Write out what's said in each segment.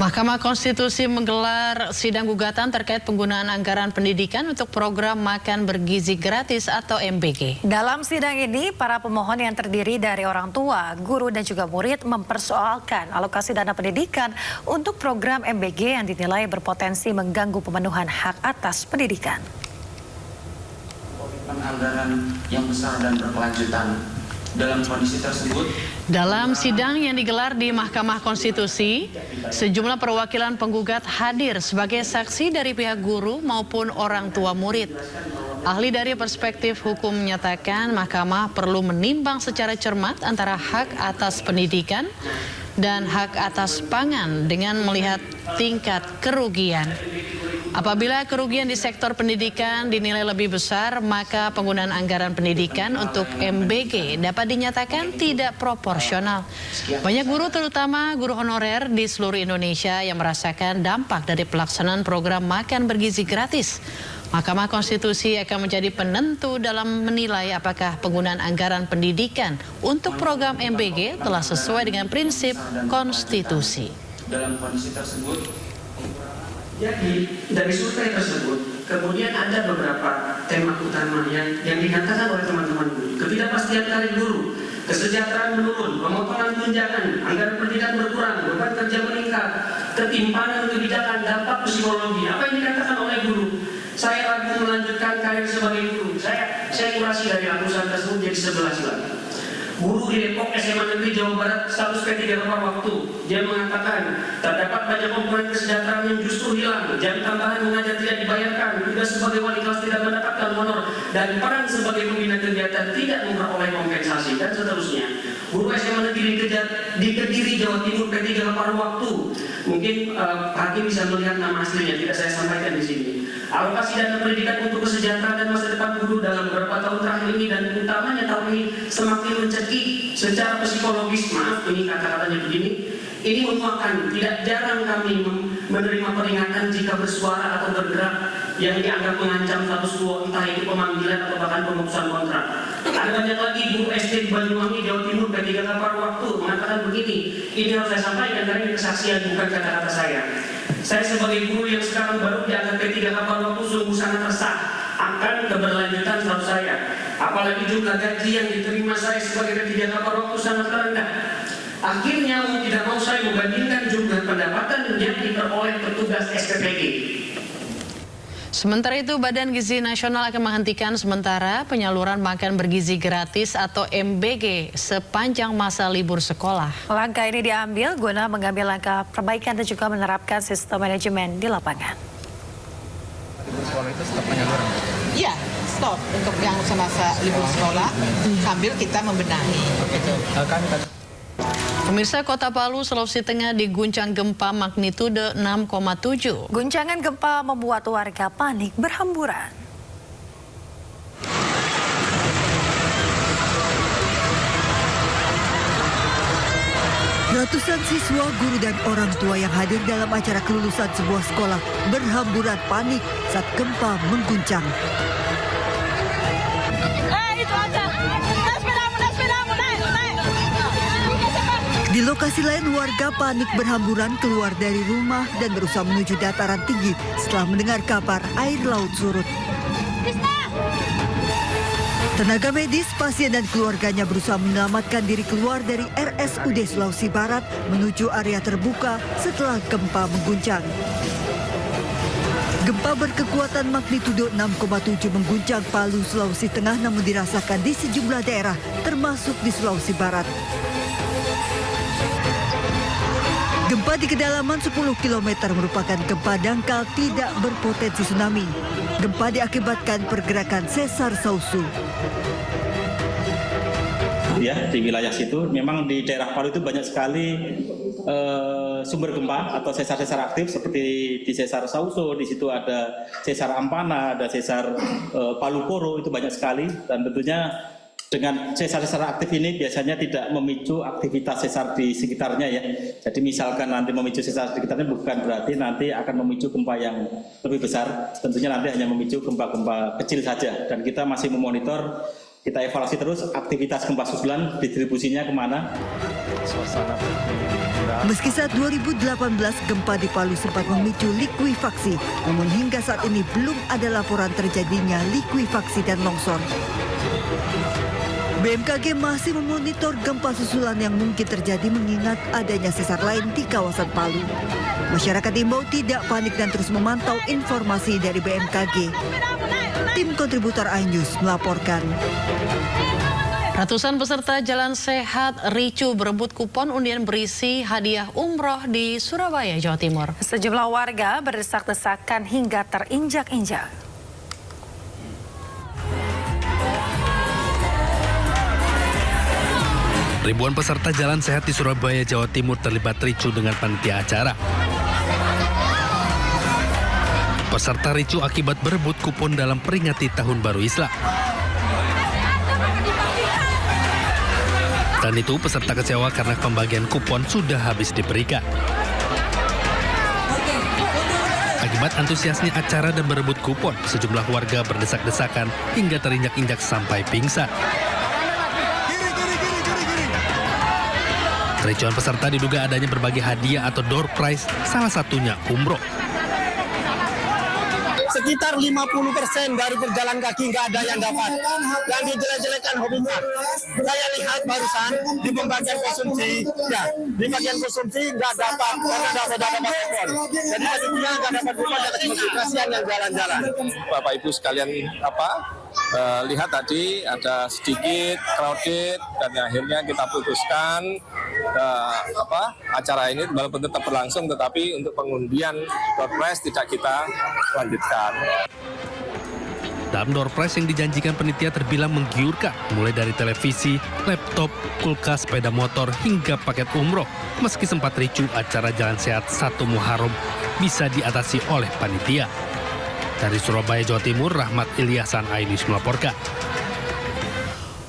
Mahkamah Konstitusi menggelar sidang gugatan terkait penggunaan anggaran pendidikan untuk program makan bergizi gratis atau MBG. Dalam sidang ini, para pemohon yang terdiri dari orang tua, guru, dan juga murid mempersoalkan alokasi dana pendidikan untuk program MBG yang dinilai berpotensi mengganggu pemenuhan hak atas pendidikan. Anggaran yang besar dan berkelanjutan. Dalam kondisi tersebut, dalam sidang yang digelar di Mahkamah Konstitusi, sejumlah perwakilan penggugat hadir sebagai saksi dari pihak guru maupun orang tua murid. Ahli dari perspektif hukum menyatakan Mahkamah perlu menimbang secara cermat antara hak atas pendidikan dan hak atas pangan dengan melihat tingkat kerugian. Apabila kerugian di sektor pendidikan dinilai lebih besar, maka penggunaan anggaran pendidikan untuk MBG dapat dinyatakan tidak proporsional. Banyak guru, terutama guru honorer di seluruh Indonesia, yang merasakan dampak dari pelaksanaan program makan bergizi gratis. Mahkamah Konstitusi akan menjadi penentu dalam menilai apakah penggunaan anggaran pendidikan untuk program MBG telah sesuai dengan prinsip konstitusi. dalam kondisi tersebut, jadi dari survei tersebut, kemudian ada beberapa tema utama yang dikatakan oleh teman-teman guru. Ketidakpastian karir guru, kesejahteraan menurun, pemotongan tunjangan, anggaran pendidikan berkurang, beban kerja meningkat, ketimpangan kebijakan, dampak psikologi. Apa yang dikatakan oleh guru? Saya ragu melanjutkan karir sebagai guru. Saya kurasi dari ratusan tersebut jadi 11 lagi. Guru di Depok SMA Negeri Jawa Barat status P3 tepat waktu. Dia mengatakan terdapat banyak komponen kesejahteraan yang justru hilang. Jam tambahan mengajar tidak dibayarkan. Tugas sebagai wali kelas tidak mendapatkan honor. Dan peran sebagai pembina kegiatan tidak memperoleh kompensasi dan seterusnya. Guru SMA Negeri di Kediri Jawa Timur P3 tepat waktu. Mungkin Pak Hakim bisa melihat nama aslinya. Tidak saya sampaikan di sini. Alokasi dana pendidikan untuk kesejahteraan dan masa depan guru dalam beberapa tahun terakhir ini dan utamanya tahun ini semakin mencekik secara psikologis. Maaf, ini kata-katanya begini. Ini memuakkan. Tidak jarang kami menerima peringatan jika bersuara atau bergerak yang dianggap mengancam status quo, entah itu pemanggilan atau bahkan pemutusan kontrak. Ada banyak lagi guru SD di Banyuwangi, Jawa Timur, P3 tepat waktu mengatakan begini. Ini harus saya sampaikan karena ini kesaksian, bukan kata-kata saya. Saya sebagai guru yang sekarang baru diangkat P3 kapal waktu sungguh sangat resah akan keberlanjutan status saya. Apalagi juga gaji yang diterima saya sebagai P3 kapal waktu sangat rendah. Akhirnya mau tidak mau saya membandingkan jumlah pendapatan yang diperoleh petugas SPPG. Sementara itu, Badan Gizi Nasional akan menghentikan sementara penyaluran makan bergizi gratis atau MBG sepanjang masa libur sekolah. Langkah ini diambil guna mengambil langkah perbaikan dan juga menerapkan sistem manajemen di lapangan. Libur sekolah itu stop penyaluran? Iya, stop untuk yang semasa libur sekolah sambil kita membenahi. Pemirsa, Kota Palu, Sulawesi Tengah diguncang gempa magnitudo 6,7. Guncangan gempa membuat warga panik berhamburan. Ratusan siswa, guru, dan orang tua yang hadir dalam acara kelulusan sebuah sekolah berhamburan panik saat gempa mengguncang. Di lokasi lain, warga panik berhamburan keluar dari rumah dan berusaha menuju dataran tinggi setelah mendengar kabar air laut surut. Tenaga medis, pasien, dan keluarganya berusaha menyelamatkan diri keluar dari RSUD Sulawesi Barat menuju area terbuka setelah gempa mengguncang. Gempa berkekuatan magnitudo 6,7 mengguncang Palu, Sulawesi Tengah, namun dirasakan di sejumlah daerah termasuk di Sulawesi Barat. Gempa di kedalaman 10 km merupakan gempa dangkal tidak berpotensi tsunami. Gempa diakibatkan pergerakan sesar sausu. Ya, di wilayah situ memang di daerah Palu itu banyak sekali sumber gempa atau sesar-sesar aktif seperti di sesar Sauso, di situ ada sesar Ampana, ada sesar Palu Koro, itu banyak sekali, dan tentunya dengan sesar-sesar aktif ini biasanya tidak memicu aktivitas sesar di sekitarnya ya. Jadi misalkan nanti memicu sesar di sekitarnya bukan berarti nanti akan memicu gempa yang lebih besar. Tentunya nanti hanya memicu gempa-gempa kecil saja. Dan kita masih memonitor, kita evaluasi terus aktivitas gempa susulan, distribusinya kemana. Suasana Meski saat 2018 gempa di Palu sempat memicu likuifaksi, namun hingga saat ini belum ada laporan terjadinya likuifaksi dan longsor. BMKG masih memonitor gempa susulan yang mungkin terjadi mengingat adanya sesar lain di kawasan Palu. Masyarakat diimbau tidak panik dan terus memantau informasi dari BMKG. Tim kontributor iNews melaporkan. Ratusan peserta Jalan Sehat ricu berebut kupon undian berisi hadiah umroh di Surabaya, Jawa Timur. Sejumlah warga berdesak-desakan hingga terinjak-injak. Ribuan peserta Jalan Sehat di Surabaya, Jawa Timur terlibat ricu dengan panitia acara. Peserta ricu akibat berebut kupon dalam peringati Tahun Baru Islam. Dan itu peserta kecewa karena pembagian kupon sudah habis diberikan. Akibat antusiasnya acara dan berebut kupon, sejumlah warga berdesak-desakan hingga terinjak-injak sampai pingsan. Kericuan peserta diduga adanya berbagai hadiah atau door prize, salah satunya umroh. Sekitar 50% dari berjalan kaki nggak ada yang dapat. Yang dijelek-jelekan hobinya. Saya lihat barusan di pembagian konsumsi, ya di bagian konsumsi nggak dapat karena nggak dapat kupon. Jadi maksudnya nggak dapat kupon dan kasihan yang jalan-jalan. Bapak Ibu sekalian lihat tadi ada sedikit crowded dan akhirnya kita putuskan acara ini walaupun tetap berlangsung tetapi untuk pengundian door prize tidak kita lanjutkan. Dalam door prize yang dijanjikan panitia terbilang menggiurkan, mulai dari televisi, laptop, kulkas, sepeda motor, hingga paket umroh. Meski sempat ricu, acara Jalan Sehat 1 Muharram bisa diatasi oleh panitia. Dari Surabaya, Jawa Timur, Rahmat Ilyasan, iNews melaporkan.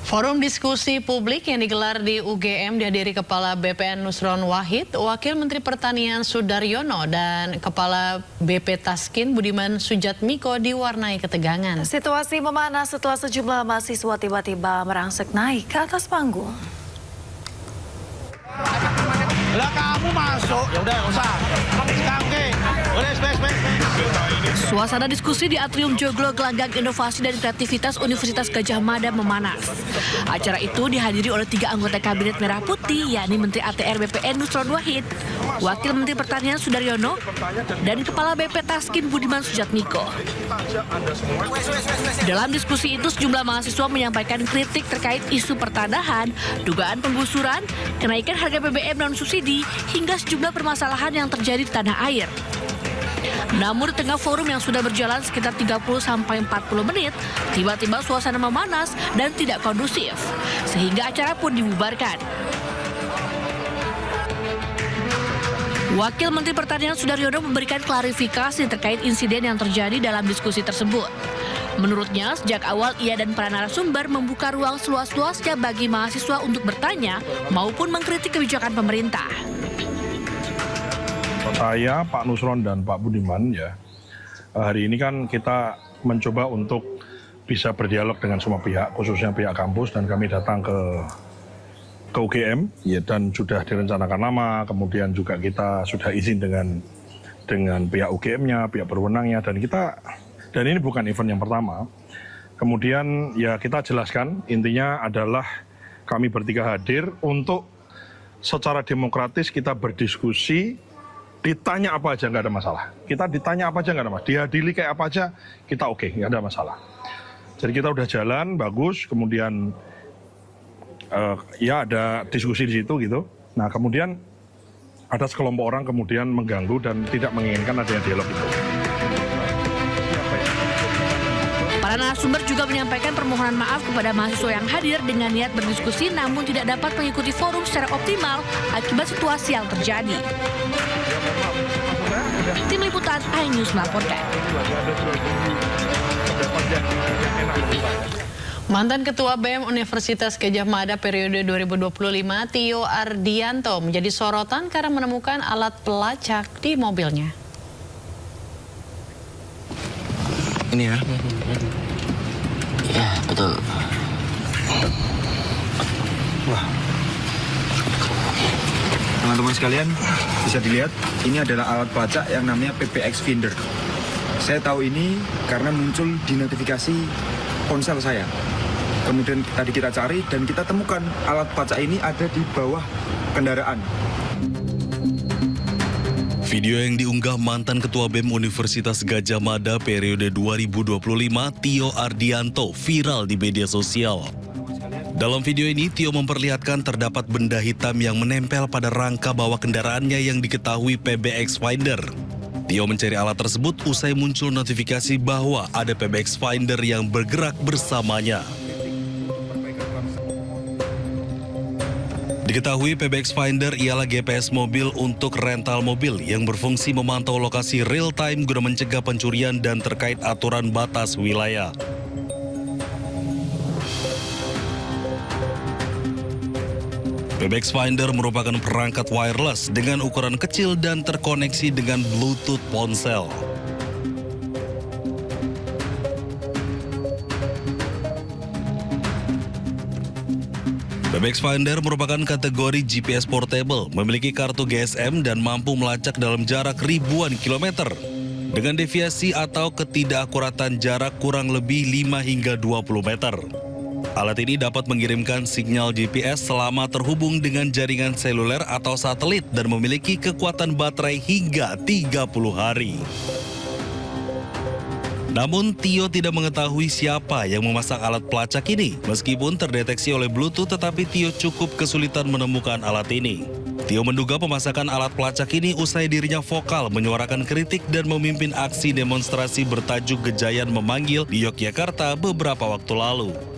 Forum diskusi publik yang digelar di UGM dihadiri Kepala BPN Nusron Wahid, Wakil Menteri Pertanian Sudaryono, dan Kepala BP Taskin Budiman Sujatmiko diwarnai ketegangan. Situasi memanas setelah sejumlah mahasiswa tiba-tiba merangsek naik ke atas panggung. Lah kamu masuk, ya udah usah. Oke. Suasana diskusi di Atrium Joglo Gelanggang Inovasi dan Kreativitas Universitas Gadjah Mada memanas. Acara itu dihadiri oleh 3 anggota Kabinet Merah Putih, yakni Menteri ATR BPN Nusron Wahid, Wakil Menteri Pertanian Sudaryono, dan Kepala BP Taskin Budiman Sujatmiko. Dalam diskusi itu, sejumlah mahasiswa menyampaikan kritik terkait isu pertanahan, dugaan penggusuran, kenaikan harga BBM non-subsidi, hingga sejumlah permasalahan yang terjadi di tanah air. Namun di tengah forum yang sudah berjalan sekitar 30-40 menit, tiba-tiba suasana memanas dan tidak kondusif, sehingga acara pun dibubarkan. Wakil Menteri Pertanian Sudaryono memberikan klarifikasi terkait insiden yang terjadi dalam diskusi tersebut. Menurutnya, sejak awal ia dan para narasumber membuka ruang seluas-luasnya bagi mahasiswa untuk bertanya maupun mengkritik kebijakan pemerintah. Saya, Pak Nusron dan Pak Budiman, ya hari ini kan kita mencoba untuk bisa berdialog dengan semua pihak, khususnya pihak kampus, dan kami datang ke UGM, ya, dan sudah direncanakan nama, kemudian juga kita sudah izin dengan pihak UGM-nya, pihak berwenangnya, dan ini bukan event yang pertama. Kemudian ya kita jelaskan, intinya adalah kami bertiga hadir untuk secara demokratis kita berdiskusi. Ditanya apa aja nggak ada masalah. Kita ditanya apa aja nggak ada masalah. Dihadiri kayak apa aja kita oke, nggak ada masalah. Jadi kita udah jalan bagus, kemudian ya ada diskusi di situ gitu. Nah kemudian ada sekelompok orang kemudian mengganggu dan tidak menginginkan adanya dialog itu. Para narasumber juga menyampaikan permohonan maaf kepada mahasiswa yang hadir dengan niat berdiskusi namun tidak dapat mengikuti forum secara optimal akibat situasi yang terjadi. Tim Liputan iNews melaporkan. Mantan Ketua BEM Universitas Gadjah Mada periode 2025, Tio Ardianto, menjadi sorotan karena menemukan alat pelacak di mobilnya. Ini ya? Ya, betul. Wah. Teman-teman sekalian, bisa dilihat ini adalah alat pelacak yang namanya PBX Finder. Saya tahu ini karena muncul di notifikasi ponsel saya. Kemudian tadi kita cari dan kita temukan alat pelacak ini ada di bawah kendaraan. Video yang diunggah mantan Ketua BEM Universitas Gadjah Mada periode 2025, Tio Ardianto, viral di media sosial. Dalam video ini, Tio memperlihatkan terdapat benda hitam yang menempel pada rangka bawah kendaraannya yang diketahui PBX Finder. Tio mencari alat tersebut usai muncul notifikasi bahwa ada PBX Finder yang bergerak bersamanya. Diketahui PBX Finder ialah GPS mobil untuk rental mobil yang berfungsi memantau lokasi real-time guna mencegah pencurian dan terkait aturan batas wilayah. PBX Finder merupakan perangkat wireless dengan ukuran kecil dan terkoneksi dengan Bluetooth ponsel. PBX Finder merupakan kategori GPS portable, memiliki kartu GSM dan mampu melacak dalam jarak ribuan kilometer dengan deviasi atau ketidakakuratan jarak kurang lebih 5 hingga 20 meter. Alat ini dapat mengirimkan sinyal GPS selama terhubung dengan jaringan seluler atau satelit dan memiliki kekuatan baterai hingga 30 hari. Namun, Tio tidak mengetahui siapa yang memasang alat pelacak ini. Meskipun terdeteksi oleh Bluetooth, tetapi Tio cukup kesulitan menemukan alat ini. Tio menduga pemasangan alat pelacak ini usai dirinya vokal menyuarakan kritik dan memimpin aksi demonstrasi bertajuk Gejayan Memanggil di Yogyakarta beberapa waktu lalu.